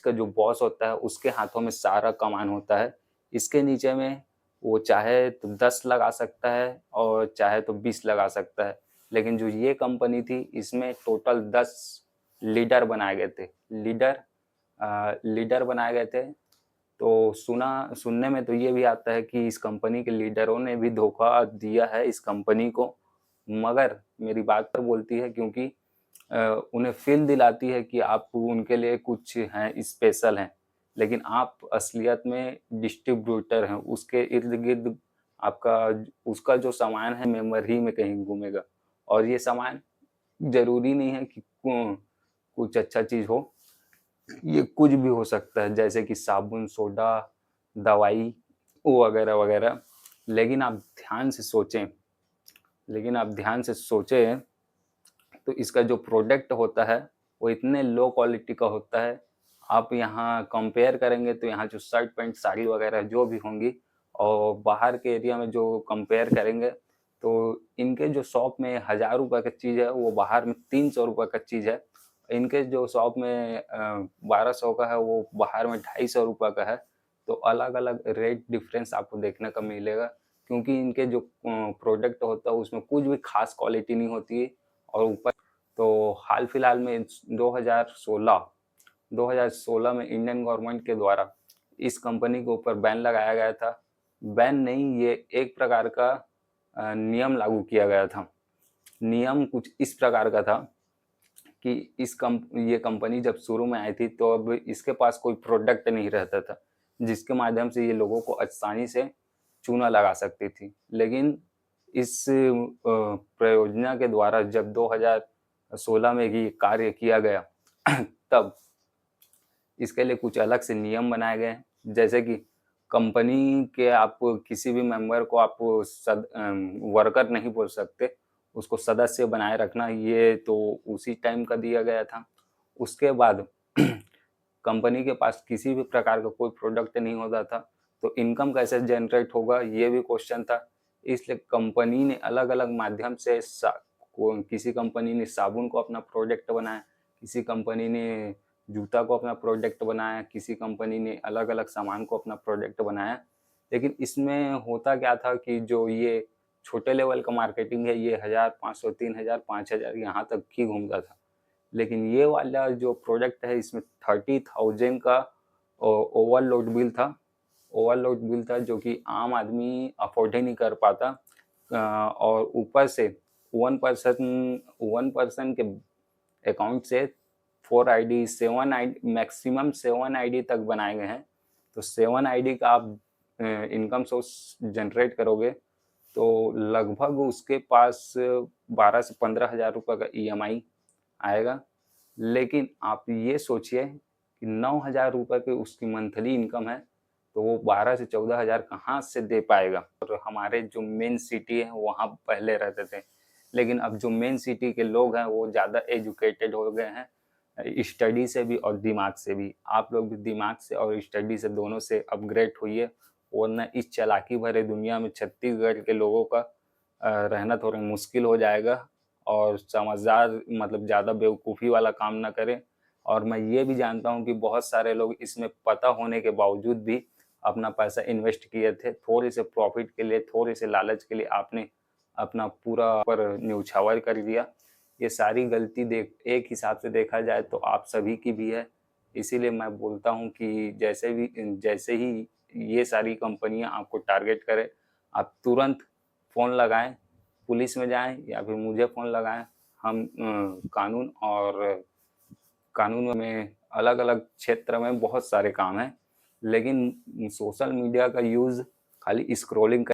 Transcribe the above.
इसका जो बॉस होता है उसके हाथों में सारा कमान होता है। इसके नीचे में वो चाहे तो 10 लगा सकता है और चाहे तो 20 लगा सकता है। लेकिन जो ये कंपनी थी इसमें टोटल 10 लीडर बनाए गए थे। लीडर बनाए गए थे। तो सुनने में तो ये भी आता है कि इस कंपनी के लीडरों ने भी धोखा दिया है इस कंपनी को, मगर मेरी बात पर बोलती है क्योंकि उन्हें फ़ील दिलाती है कि आप उनके लिए कुछ हैं, स्पेशल हैं। लेकिन आप असलियत में डिस्ट्रीब्यूटर हैं, उसके इर्द-गिर्द आपका उसका जो सामान है मेमोरी में कहीं घूमेगा और ये सामान ज़रूरी नहीं है कि कुछ अच्छा चीज़ हो, ये कुछ भी हो सकता है जैसे कि साबुन, सोडा, दवाई वगैरह-वगैरह। लेकिन आप ध्यान से सोचें लेकिन आप ध्यान से सोचें तो इसका जो प्रोडक्ट होता है वो इतने लो क्वालिटी का होता है। आप यहाँ कंपेयर करेंगे तो यहाँ जो शर्ट पैंट साड़ी वगैरह जो भी होंगी और बाहर के एरिया में जो कंपेयर करेंगे तो इनके जो शॉप में 1000 रुपये का चीज़ है वो बाहर में 300 रुपये का चीज़ है। इनके जो शॉप में 1200 का है वो बाहर में 250 रुपये का है। तो अलग अलग रेट डिफरेंस आपको देखने को मिलेगा क्योंकि इनके जो प्रोडक्ट होता है उसमें कुछ भी खास क्वालिटी नहीं होती है। और ऊपर तो हाल फिलहाल में 2016 में इंडियन गवर्नमेंट के द्वारा इस कंपनी के ऊपर बैन लगाया गया था। बैन नहीं, ये एक प्रकार का नियम लागू किया गया था। नियम कुछ इस प्रकार का था कि ये कंपनी जब शुरू में आई थी तो अब इसके पास कोई प्रोडक्ट नहीं रहता था जिसके माध्यम से ये लोगों को आसानी से चूना लगा सकती थी। लेकिन इस परियोजना के द्वारा जब 2016 में ये कार्य किया गया तब इसके लिए कुछ अलग से नियम बनाए गए हैं। जैसे कि कंपनी के आप किसी भी मेंबर को आप वर्कर नहीं बोल सकते, उसको सदस्य बनाए रखना ये तो उसी टाइम का दिया गया था। उसके बाद कंपनी के पास किसी भी प्रकार का कोई प्रोडक्ट नहीं होता था तो इनकम कैसे जनरेट होगा ये भी क्वेश्चन था। इसलिए कंपनी ने अलग-अलग माध्यम से किसी कंपनी ने साबुन को अपना प्रोडक्ट बनाया, किसी कंपनी ने जूता को अपना प्रोडक्ट बनाया, किसी कंपनी ने अलग-अलग सामान को अपना प्रोडक्ट बनाया। लेकिन इसमें होता क्या था कि जो ये छोटे लेवल का मार्केटिंग है ये 1000, 500, 3000, 5000 यहाँ तक ही घूमता था। लेकिन ये वाला जो प्रोडक्ट है इसमें 30,000 का ओवरलोड बिल था जो कि आम आदमी अफोर्ड ही नहीं कर पाता। और ऊपर से 1 पर्सन के अकाउंट से 4 आईडी 7 आईडी मैक्सिमम 7 आईडी तक बनाए गए हैं। तो 7 आईडी का आप इनकम सोर्स जनरेट करोगे तो लगभग उसके पास 12 से 15,000 रुपये का ईएमआई आएगा। लेकिन आप ये सोचिए कि 9,000 रुपये की उसकी मंथली इनकम है तो वो 12 से 14,000 कहाँ से दे पाएगा। और हमारे जो मेन सिटी है वहाँ पहले रहते थे, लेकिन अब जो मेन सिटी के लोग हैं वो ज़्यादा एजुकेटेड हो गए हैं, स्टडी से भी और दिमाग से भी। आप लोग भी दिमाग से और स्टडी से दोनों से अपग्रेड होइए, वरना इस चालाकी भरे दुनिया में छत्तीसगढ़ के लोगों का रहना थोड़ा मुश्किल हो जाएगा। और समझदार मतलब ज़्यादा बेवकूफ़ी वाला काम ना करें। और मैं ये भी जानता हूँ कि बहुत सारे लोग इसमें पता होने के बावजूद भी अपना पैसा इन्वेस्ट किए थे, थोड़े से प्रॉफिट के लिए, थोड़े से लालच के लिए आपने अपना पूरा पर न्यौछावर कर दिया। ये सारी गलती एक हिसाब से देखा जाए तो आप सभी की भी है। इसीलिए मैं बोलता हूँ कि जैसे ही ये सारी कंपनियाँ आपको टारगेट करें, आप तुरंत फ़ोन लगाएँ, पुलिस में जाएँ या फिर मुझे फ़ोन लगाएँ। हम कानून में अलग-अलग क्षेत्र में बहुत सारे काम हैं, लेकिन सोशल मीडिया का यूज़ खाली स्क्रॉलिंग